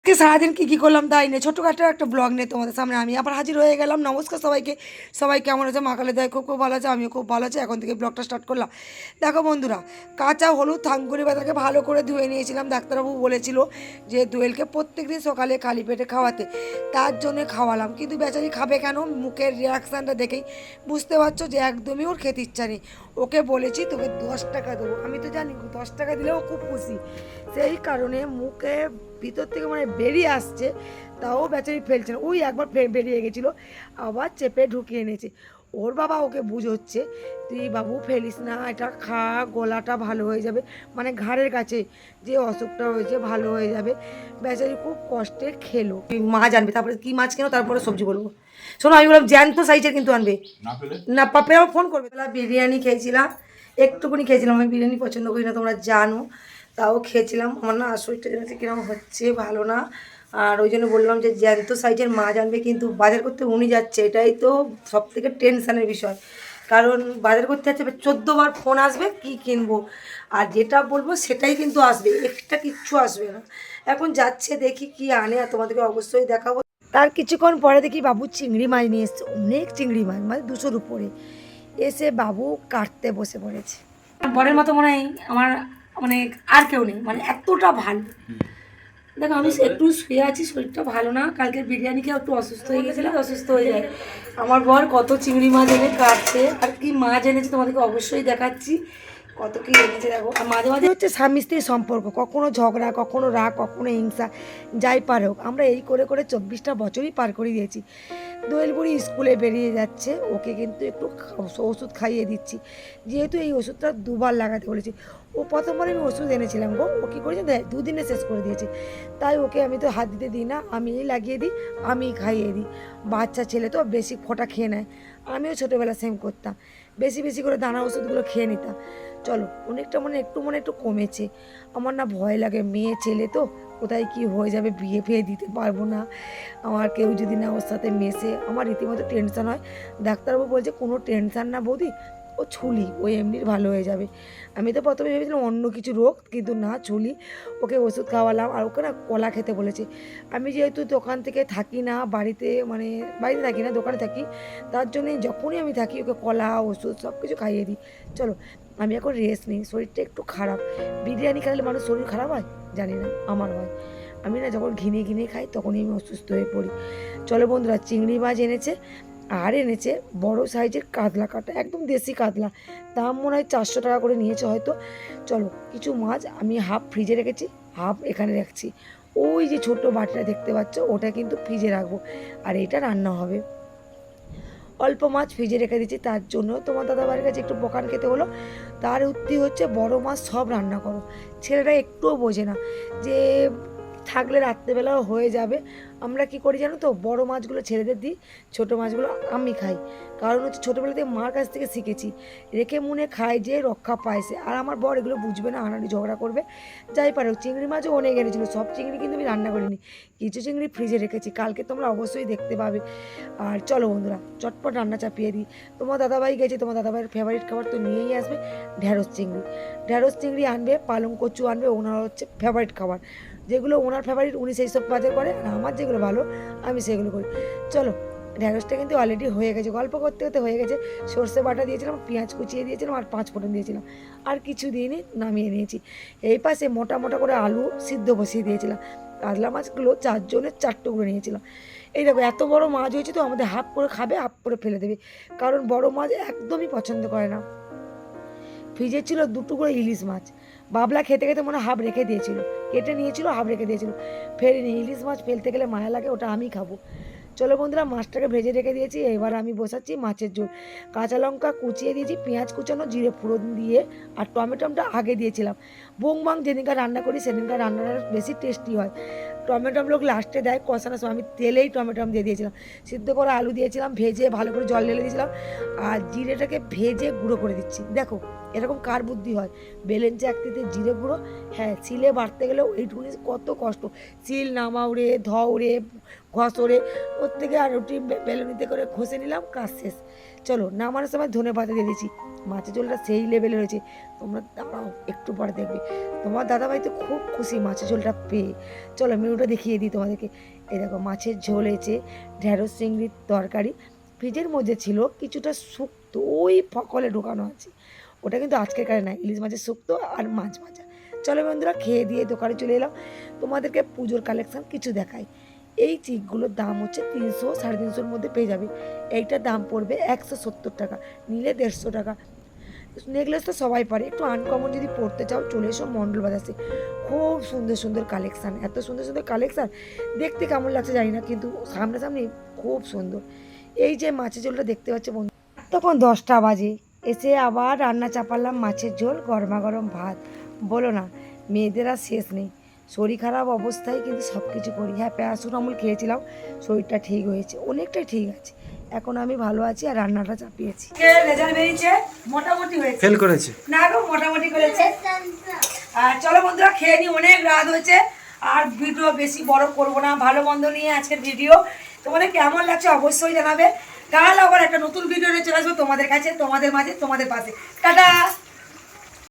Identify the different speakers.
Speaker 1: সারাদিন কী করলাম তাই নিয়ে ছোটোখাটো একটা ব্লগ নিয়ে তোমাদের সামনে আমি আবার হাজির হয়ে গেলাম। নমস্কার সবাইকে। সবাই কেমন আছে? মা কালী দয়ায় খুব ভালো আছে, আমিও খুব ভালো আছি। এখন থেকে ব্লগটা স্টার্ট করলাম। দেখো বন্ধুরা, কাঁচা হলুদ থানকুনি পাতাকে ভালো করে ধুয়ে নিয়েছিলাম। ডাক্তারবাবু বলেছিল যে দোয়েলকে প্রত্যেক দিন সকালে খালি পেটে খাওয়াতে, তার জন্য খাওয়ালাম। কিন্তু বেচারি খাবে কেন? মুখের রিয়াকশানটা দেখেই বুঝতে পারছো যে একদমই ওর খেতে ইচ্ছা নেই। ওকে বলেছি তোকে 10 টাকা দেবো, আমি তো জানি 10 টাকা দিলেও খুব খুশি। সেই কারণে মুখে ভিতর থেকে মানে বেরিয়ে আসছে, তাও বেচারি ফেলছে না। ওই একবার বেরিয়ে গেছিলো, আবার চেপে ঢুকিয়ে এনেছে। ওর বাবা ওকে বুঝোচ্ছে, তুই বাবু ফেলিস না, এটা খা, গলাটা ভালো হয়ে যাবে, মানে ঘাড়ের কাছে যে অসুখটা হয়েছে ভালো হয়ে যাবে। বেচারি খুব কষ্টে খেলো। মাছ আনবে, তারপরে কী মাছ কেন, তারপরে সবজি বলবো। শোনো, আমি বললাম জ্যান্ত সাইজের কিন্তু আনবে না, পাপে আমার ফোন করবে। তাহলে বিরিয়ানি খেয়েছিলাম, একটুকুনি খেয়েছিলাম। আমি বিরিয়ানি পছন্দ করি না, তোমরা জানো, তাও খেয়েছিলাম। আমার না শরীরটা যেন কিরকম হচ্ছে, ভালো না। আর ওই জন্য বললাম যে জ্যান্ত সাইজের মাছ আনবে, কিন্তু বাজার করতে উনি যাচ্ছে, এটাই তো সব থেকে টেনশানের বিষয়। কারণ বাজার করতে যাচ্ছে, 14বার ফোন আসবে কি কিনবো, আর যেটা বলবো সেটাই কিন্তু আসবে, একটা কিচ্ছু আসবে না। এখন যাচ্ছে, দেখি কি আনে, আর তোমাদেরকে অবশ্যই দেখাবো। তার কিছুক্ষণ পরে দেখি বাবু চিংড়ি মাছ নিয়ে এসছে, অনেক চিংড়ি মাছ, মানে 200-র উপরে। এসে বাবু কাটতে বসে পড়েছে। বরের মতো মনে হয় আমার, মানে আর কেউ নেই, মানে এতটা ভালো। দেখো আমি একটু শুয়ে আছি, শরীরটা ভালো না, কালকে বিরিয়ানি খেয়ে একটু অসুস্থ হয়ে গেছিলাম, অসুস্থ হয়ে যায়। আমার বর কত চিংড়ি মাছ এনে কাটছে, আর কি মাছ এনেছে তোমাদেরকে অবশ্যই দেখাচ্ছি। কত কি এনেছে দেখো। আর মাঝে মাঝে হচ্ছে স্বামী স্ত্রীর সম্পর্ক, কখনো ঝগড়া, কখনো রাগ, কখনো হিংসা, যাই পারে হোক, আমরা এই করে করে 24টা বছরই পার করে দিয়েছি। দোয়েল বুড়ি স্কুলে বেরিয়ে যাচ্ছে, ওকে কিন্তু একটু ওষুধ খাইয়ে দিচ্ছি, যেহেতু এই ওষুধটা 2বার লাগাতে বলেছি। ও প্রথমবার আমি ওষুধ এনেছিলাম গো, ও কী করেছে 2 দিনে শেষ করে দিয়েছে। তাই ওকে আমি তো হাত দিতে দিই না, আমিই লাগিয়ে দিই, আমিই খাইয়ে দিই। বাচ্চা ছেলে তো বেশি ফোঁটা খেয়ে নেয়, আমিও ছোটোবেলা সেম করতাম, বেশি বেশি করে দানা ওষুধগুলো খেয়ে নিতাম। চলো, অনেকটা একটু কমেছে। আমার না ভয় লাগে, মেয়ে ছেলে তো কোথায় কি হয়ে যাবে, বিয়ে ফিয়ে দিতে পারবো না, আমার কেউ যদি না ওর সাথে মেশে, আমার রীতিমতো টেনশন হয়। ডাক্তারবাবু বলছে কোনো টেনশন না বৌদি, ও ছুলি, ও এমনির ভালো হয়ে যাবে। আমি তো প্রথমে ভেবেছিলাম অন্য কিছু রোগ, কিন্তু না, ছুলি। ওকে ওষুধ খাওয়ালাম, আর ওকে না কলা খেতে বলেছে। আমি যেহেতু দোকান থেকে থাকি না, বাড়িতে মানে বাড়িতে থাকি না, দোকানে থাকি, তার জন্যে যখনই আমি থাকি ওকে কলা, ওষুধ সব কিছু খাইয়ে দিই। চলো, আমি এখন রেস্ট নিই, শরীরটা একটু খারাপ। বিরিয়ানি খেলে মানুষ শরীর খারাপ হয় জানি না, আমার হয়। আমি না যখন ঘিনে ঘিনে খাই তখনই আমি অসুস্থ হয়ে পড়ি। চলো বন্ধুরা, চিংড়ি মাছ এনেছে, আর এনেছে বড় সাইজের কাতলা কাটা, একদম দেশি কাতলা, দাম মনে হয় 400 টাকা করে নিয়েছে হয়তো। চলো, কিছু মাছ আমি হাফ ফ্রিজে রেখেছি, হাফ এখানে রাখছি। ওই যে ছোট্ট বাটিটা দেখতে পাচ্ছ, ওটা কিন্তু ফ্রিজে রাখবো, আর এটা রান্না হবে। অল্প মাছ ফ্রিজে রেখে দিচ্ছি, তার জন্য তোমার দাদাবাড়ির কাছে একটু বকান খেতে হলো। তার উক্তি হচ্ছে বড় মাছ সব রান্না করো। ছেলেরা একটুও বোঝে না যে থাকলে রাত্রেবেলাও হয়ে যাবে। আমরা কি করি জানো তো, বড় মাছগুলো ছেলেদের দিই, ছোটো মাছগুলো আমি খাই। কারণ হচ্ছে ছোটোবেলা থেকে মার কাছ থেকে শিখেছি, রেখে মুনে খাই যে রক্ষা পাইছে। আর আমার বর এগুলো বুঝবে না, হানানি ঝগড়া করবে। যাই পারে, চিংড়ি মাছও অনেক এনেছিলো, সব চিংড়ি কিন্তু আমি রান্না করিনি, কিছু চিংড়ি ফ্রিজে রেখেছি, কালকে তোমরা অবশ্যই দেখতে পাবে। আর চলো বন্ধুরা, চটপট রান্না চাপিয়ে দিই। তোমার দাদাভাই গেছে, তোমার দাদাভাইয়ের ফেভারিট খাবার তো নিয়েই আসবে, ঢ্যাঁড়স চিংড়ি। ঢ্যাঁড়স চিংড়ি আনবে, পালং কচু আনবে, ওনার হচ্ছে ফেভারিট খাবার। যেগুলো ওনার ফেভারিট উনি সেই সব বাজার করে, আর আমার যেগুলো ভালো আমি সেগুলো করি। চলো, ঢ্যাঁড়সটা কিন্তু অলরেডি হয়ে গেছে, গল্প করতে করতে হয়ে গেছে। সর্ষে বাটা দিয়েছিলাম, পেঁয়াজ কুচিয়ে দিয়েছিলাম, আর 5 ফোড়ন দিয়েছিলাম, আর কিছু দিইনি, নামিয়ে নিয়েছি। এই পাশে মোটা মোটা করে আলু সিদ্ধ বসিয়ে দিয়েছিলাম। কাতলা মাছগুলো 4 জনের 4 টুকরো নিয়েছিলাম। এই দেখো, এত বড় মাছ হয়েছে তো, আমাদের হাফ করে খাবে, হাফ করে ফেলে দেবে, কারণ বড় মাছ একদমই পছন্দ করে না। ফ্রিজে ছিল 2 টুকরো ইলিশ মাছ, বাবলা খেতে খেতে মনে হাফ রেখে দিয়েছিল, কেটে নিয়েছিল, হাফ রেখে দিয়েছিল, ফেরিনি। ইলিশ মাছ ফেলতে গেলে মায়া লাগে, ওটা আমি খাবো। চলো বন্ধুরা, মাছটাকে ভেজে রেখে দিয়েছি, এবার আমি বসাচ্ছি মাছের ঝোল। কাঁচা লঙ্কা কুচিয়ে দিয়েছি, পেঁয়াজ কুচানো, জিরে ফোড়ন দিয়ে, আর টমেটোটা আগে দিয়েছিলাম। বুং বাং যেদিনকার রান্না করি সেদিনকার রান্নাটা বেশি টেস্টি হয়। টমেটোম লোক লাস্টে দেয় কষানোর সময়, আমি তেলেই টমেটোম দিয়ে দিয়েছিলাম। সিদ্ধ করে আলু দিয়েছিলাম, ভেজে ভালো করে জল ঢেলে দিয়েছিলাম, আর জিরেটাকে ভেজে গুঁড়ো করে দিচ্ছি। দেখো, এরকম কার বুদ্ধি হয়, বেলেঞ্চে একটিতে জিরে গুঁড়ো। হ্যাঁ, শিলে বাড়তে গেলেও এইটুকুনি কত কষ্ট, শিল নামাউড়ে, ধউড়ে, ঘষড়ে, ওর থেকে আর রুটি বেলুনিতে করে ঘষে নিলাম, কাজ শেষ। চলো নামানোর সময় ধনে পাতা দিয়ে দিয়েছি, মাছের ঝোলটা সেই লেভেলে হয়েছে। তোমরা দাঁড়াও একটু পরে দেখবে, তোমার দাদাভাই তো খুব খুশি মাছের ঝোলটা পেয়ে। চলো মেনুটা দেখিয়ে দিই তোমাদেরকে। এই দেখো মাছের ঝোল হয়েছে, ঢেঁড়স চিংড়ির তরকারি, ফ্রিজের মধ্যে ছিল কিছুটা শুক্তো, ওই ফকলে ঢোকানো আছে, ওটা কিন্তু আজকের কারে না, ইলিশ মাছের শুক্তো আর মাছ ভাজা। চলো বন্ধুরা খেয়ে দিয়ে দোকানে চলে এলাম, তোমাদেরকে পুজোর কালেকশান কিছু দেখাই। এই চিকগুলোর দাম হচ্ছে 300 350-র মধ্যে পেয়ে যাবে। এইটার দাম পড়বে 170 টাকা, নিলে 150 টাকা। নেকলেস তো সবাই পারে, একটু আনকমন যদি পড়তে চাও চলে এসো মন্ডল বাজারে, খুব সুন্দর সুন্দর কালেকশান, এত সুন্দর সুন্দর কালেকশান, দেখতে কেমন লাগছে জানি না, কিন্তু সামনাসামনি খুব সুন্দর। এই যে মাছের ঝোলটা দেখতে পাচ্ছ বন্ধু, তখন 10টা বাজে, এসে আবার রান্না চাপালাম মাছের ঝোল, গরমা গরম ভাত। বলো না, মেয়েদের আর শেষ নেই, শরীর খারাপ অবস্থায় কিন্তু সব কিছু করি। হ্যাঁ প্যারাসিটামল খেয়েছিলাম, শরীরটা ঠিক হয়েছে, অনেকটাই ঠিক আছে, এখন আমি ভালো আছি আর রান্নাটা চাপিয়েছি। রেজাল্ট বেরিয়েছে, মোটামুটি হয়েছে, ফেল করেছে না গো, মোটামুটি করেছে। আর চলো বন্ধুরা খেয়ে নি, অনেক রাত হয়েছে, আর ভিডিও বেশি বড় করবো না, ভালো মন্দ নিয়ে আজকের ভিডিও। তোমাদের কেমন লাগছে অবশ্যই জানাবে, কাল আবার একটা নতুন ভিডিও নিয়ে চলে আসবো তোমাদের কাছে, তোমাদের মাঝে, তোমাদের পাশে। টাটা।